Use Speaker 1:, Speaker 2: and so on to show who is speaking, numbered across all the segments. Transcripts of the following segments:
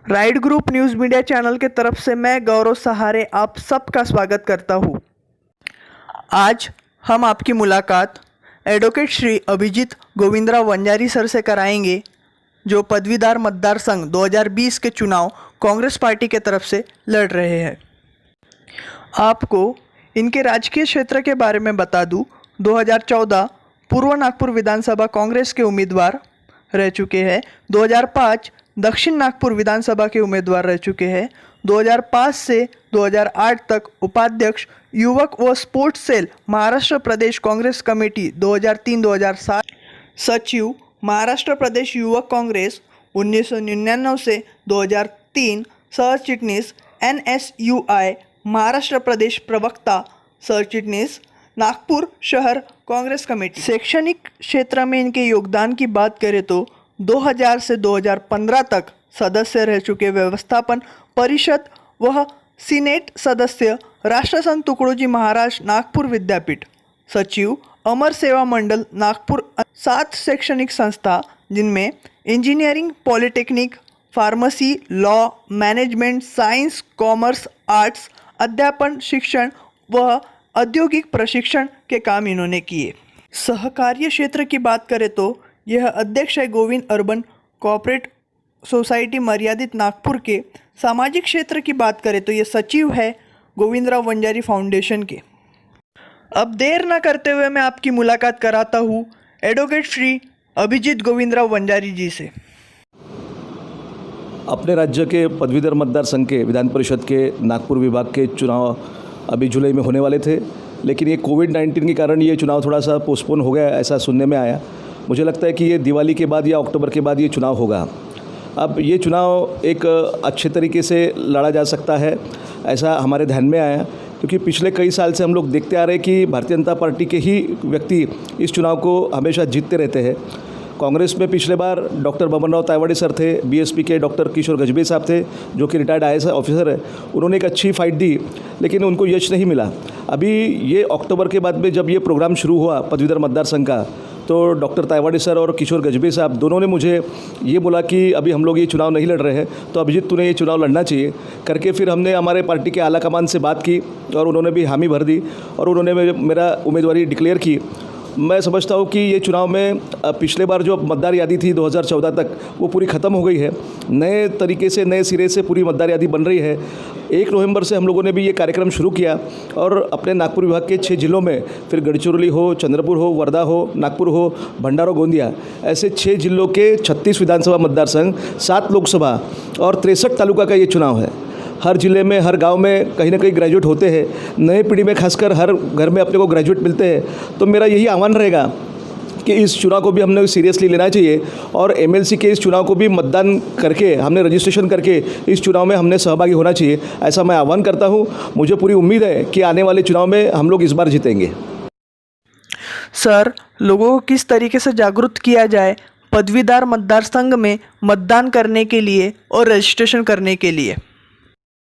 Speaker 1: Right group news media channel के तरफ से मैं गौरव सहारे आप सबका स्वागत करता हूँ। आज हम आपकी मुलाकात एडवोकेट श्री अभिजीत गोविंदराव वंजारी सर से कराएंगे, जो पदवीधर मतदार संघ 2020 के चुनाव कांग्रेस पार्टी के तरफ से लड़ रहे हैं। आपको इनके राजकीय क्षेत्र के बारे में बता दूं, 2014 पूर्व नागपुर विधानसभा कांग्रेस के उम्मीदवार रह चुके हैं, 2005 दक्षिण नागपुर विधानसभा के उम्मीदवार रह चुके हैं, 2005 से 2008 तक उपाध्यक्ष युवक व स्पोर्ट्स सेल महाराष्ट्र प्रदेश कांग्रेस कमेटी 2003-2007, सचिव महाराष्ट्र प्रदेश युवक कांग्रेस 1999 से 2003, सह चिटनीस NSUI महाराष्ट्र प्रदेश प्रवक्ता, सह चिटनीस नागपुर शहर कांग्रेस कमेटी। शैक्षणिक क्षेत्र में इनके योगदान की बात करें तो 2000 से 2015 तक सदस्य रह चुके व्यवस्थापन परिषद व सीनेट सदस्य, राष्ट्रसंत तुकडोजी महाराज नागपुर विद्यापीठ, सचिव अमर सेवा मंडल नागपुर, 7 शैक्षणिक संस्था जिनमें engineering, polytechnic, pharmacy, law, management, science, commerce, arts, अध्यापन, शिक्षण व औद्योगिक प्रशिक्षण के काम इन्होंने किए। सहकार्य क्षेत्र की बात करें तो यह अध्यक्ष है गोविंद अर्बन कॉर्पोरेट सोसाइटी मर्यादित नागपुर के। सामाजिक क्षेत्र की बात करें तो ये सचिव है गोविंदराव वंजारी फाउंडेशन के। अब देर न करते हुए मैं आपकी मुलाकात कराता हूँ एडवोकेट श्री अभिजीत गोविंदराव वंजारी जी से।
Speaker 2: अपने राज्य के पदवीधर मतदार संघ के विधान परिषद के नागपुर विभाग के चुनाव अभी जुलाई में होने वाले थे, लेकिन ये कोविड-19 के कारण ये चुनाव थोड़ा सा पोस्टपोन हो गया, ऐसा सुनने में आया। मुझे लगता है कि ये दिवाली के बाद या अक्टूबर के बाद ये चुनाव होगा। अब ये चुनाव एक अच्छे तरीके से लड़ा जा सकता है, ऐसा हमारे ध्यान में आया, क्योंकि पिछले कई साल से हम लोग देखते आ रहे हैं कि भारतीय जनता पार्टी के ही व्यक्ति इस चुनाव को हमेशा जीतते रहते हैं। कांग्रेस में पिछले बार डॉक्टर बबनराव तायवाड़े सर थे, बीएसपी के डॉक्टर किशोर गजबे साहब थे, जो कि रिटायर्ड IAS ऑफिसर है। उन्होंने एक अच्छी फाइट दी, लेकिन उनको यश नहीं मिला। अभी ये अक्टूबर के बाद में जब ये प्रोग्राम शुरू हुआ पदवीधर मतदार संघ का, तो डॉक्टर तायवाड़े सर और किशोर गजबे साहब दोनों ने मुझे ये बोला कि अभी हम लोग ये चुनाव नहीं लड़ रहे हैं, तो अभिजीत तूने ये चुनाव लड़ना चाहिए करके। फिर हमने हमारे पार्टी के आला कमान से बात की और उन्होंने भी हामी भर दी और उन्होंने मेरा उम्मीदवारी डिक्लेयर की। मैं समझता हूँ कि ये चुनाव में पिछले बार जो मतदार यादी थी 2014 तक, वो पूरी ख़त्म हो गई है। नए तरीके से, नए सिरे से पूरी मतदार यादी बन रही है। 1 नवंबर से हम लोगों ने भी ये कार्यक्रम शुरू किया और अपने नागपुर विभाग के 6 जिलों में, फिर गढ़चिरौली हो, चंद्रपुर हो, वर्धा हो, नागपुर हो, भंडारा, गोंदिया, ऐसे 6 जिलों के 36 विधानसभा मतदार संघ, 7 लोकसभा और 63 तालुका का ये चुनाव है। हर जिले में, हर गांव में कहीं ना कहीं ग्रेजुएट होते हैं। नए पीढ़ी में खासकर हर घर में अपने को ग्रेजुएट मिलते हैं। तो मेरा यही आह्वान रहेगा कि इस चुनाव को भी हमने सीरियसली लेना चाहिए और MLC के इस चुनाव को भी मतदान करके, हमने रजिस्ट्रेशन करके इस चुनाव में हमने सहभागी होना चाहिए, ऐसा मैं आह्वान करता हूँ। मुझे पूरी उम्मीद है कि आने वाले चुनाव में हम लोग इस बार जीतेंगे।
Speaker 1: सर, लोगों को किस तरीके से जागरूक किया जाए पदवीधर मतदार संघ में मतदान करने के लिए और रजिस्ट्रेशन करने के लिए?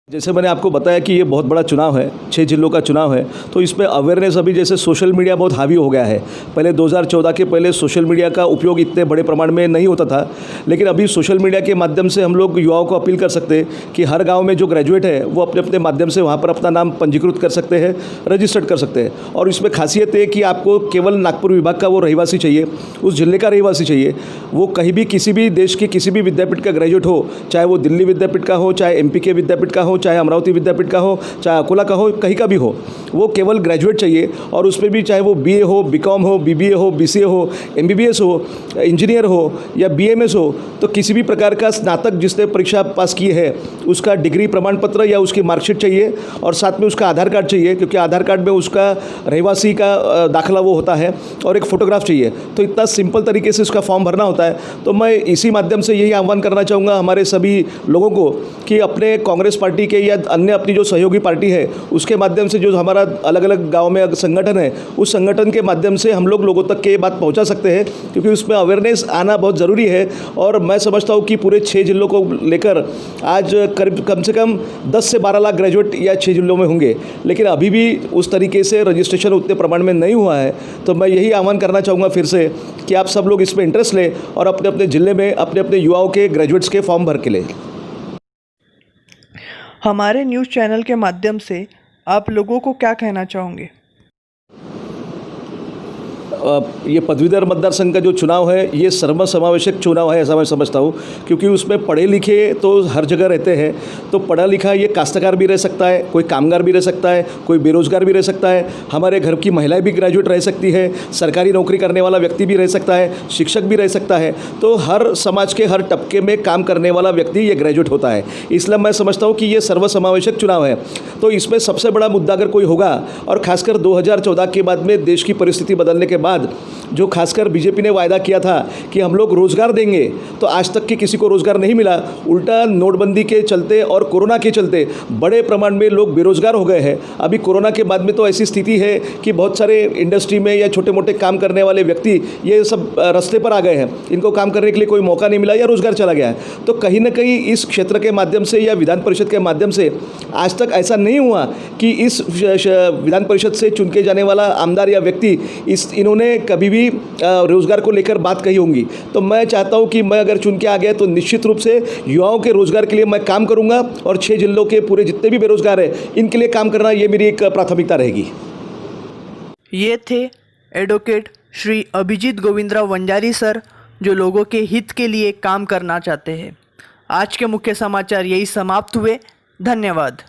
Speaker 2: जैसे मैंने आपको बताया कि ये बहुत बड़ा चुनाव है, 6 जिलों का चुनाव है, तो इसमें अवेयरनेस अभी जैसे सोशल मीडिया बहुत हावी हो गया है। पहले 2014 के पहले सोशल मीडिया का उपयोग इतने बड़े प्रमाण में नहीं होता था, लेकिन अभी सोशल मीडिया के माध्यम से हम लोग युवाओं को अपील कर सकते हैं कि हर गांव में जो ग्रेजुएट है वो अपने अपने माध्यम से वहाँ पर अपना नाम पंजीकृत कर सकते हैं, रजिस्टर्ड कर सकते हैं। और इसमें खासियत है कि आपको केवल नागपुर विभाग का वो रहिवासी चाहिए, उस जिले का रहिवासी चाहिए। वो कहीं भी किसी भी देश के किसी भी विद्यापीठ का ग्रेजुएट हो, चाहे वो दिल्ली विद्यापीठ का हो, चाहे MP के विद्यापीठ का हो, चाहे अमरावती विद्यापीठ का हो, चाहे अकोला का हो, कहीं का भी हो, वो केवल ग्रेजुएट चाहिए। और उसमें भी चाहे वो BA हो, BCom हो, BBA हो, BCA हो, MBBS हो, इंजीनियर हो या BMS हो, तो किसी भी प्रकार का स्नातक जिसने परीक्षा पास की है उसका डिग्री प्रमाण पत्र या उसकी मार्कशीट चाहिए और साथ में उसका आधार कार्ड चाहिए, क्योंकि आधार कार्ड में उसका रहवासी का दाखिला वो होता है, और एक फ़ोटोग्राफ चाहिए। तो इतना सिंपल तरीके से उसका फॉर्म भरना होता है। तो मैं इसी माध्यम से यही आह्वान करना चाहूँगा हमारे सभी लोगों को कि अपने कांग्रेस पार्टी के या अन्य अपनी जो सहयोगी पार्टी है उसके माध्यम से, जो हमारा अलग अलग गांव में संगठन है, उस संगठन के माध्यम से हम लोग लोगों तक ये बात पहुंचा सकते हैं, क्योंकि उसमें अवेयरनेस आना बहुत ज़रूरी है। और मैं समझता हूं कि पूरे 6 जिलों को लेकर आज करीब कम से कम 10 से 12 लाख ग्रेजुएट या 6 जिलों में होंगे, लेकिन अभी भी उस तरीके से रजिस्ट्रेशन उतने प्रमाण में नहीं हुआ है। तो मैं यही आह्वान करना चाहूँगा फिर से कि आप सब लोग इसमें इंटरेस्ट लें और अपने अपने ज़िले में अपने अपने युवाओं के ग्रेजुएट्स के फॉर्म भर के लें।
Speaker 1: हमारे न्यूज़ चैनल के माध्यम से आप लोगों को क्या कहना चाहोगे?
Speaker 2: ये पदवीधर मतदार संघ का जो चुनाव है ये सर्वसमावेशक चुनाव है ऐसा मैं समझता हूँ, क्योंकि उसमें पढ़े लिखे तो हर जगह रहते हैं। तो पढ़ा लिखा ये काश्तकार भी रह सकता है, कोई कामगार भी रह सकता है, कोई बेरोजगार भी रह सकता है, हमारे घर की महिलाएं भी ग्रेजुएट रह सकती है, सरकारी नौकरी करने वाला व्यक्ति भी रह सकता है, शिक्षक भी रह सकता है। तो हर समाज के हर तबके में काम करने वाला व्यक्ति ये ग्रेजुएट होता है। इसलिए मैं समझता हूँ कि ये सर्वसमावेशक चुनाव है। तो इसमें सबसे बड़ा मुद्दा अगर कोई होगा, और खासकर 2014 के बाद में देश की परिस्थिति बदलने के बाद जो खासकर बीजेपी ने वायदा किया था कि हम लोग रोजगार देंगे, तो आज तक के किसी को रोजगार नहीं मिला। उल्टा नोटबंदी के चलते और कोरोना के चलते बड़े प्रमाण में लोग बेरोजगार हो गए हैं। अभी कोरोना के बाद में तो ऐसी स्थिति है कि बहुत सारे इंडस्ट्री में या छोटे मोटे काम करने वाले व्यक्ति ये सब रास्ते पर आ गए हैं, इनको काम करने के लिए कोई मौका नहीं मिला या रोजगार चला गया है। तो कहीं ना कहीं इस क्षेत्र के माध्यम से या विधान परिषद के माध्यम से आज तक ऐसा नहीं हुआ कि इस विधान परिषद से चुन के जाने वाला आमदार या व्यक्ति इन्होंने कभी भी रोजगार को लेकर बात कही होंगी। तो मैं चाहता हूं कि मैं अगर चुन के आ गया तो निश्चित रूप से युवाओं के रोजगार के लिए मैं काम करूंगा, और 6 जिलों के पूरे जितने भी बेरोजगार हैं इनके लिए काम करना ये मेरी एक प्राथमिकता रहेगी।
Speaker 1: ये थे एडवोकेट श्री अभिजीत गोविंदराव वंजारी सर, जो लोगों के हित के लिए काम करना चाहते हैं। आज के मुख्य समाचार यही समाप्त हुए। धन्यवाद।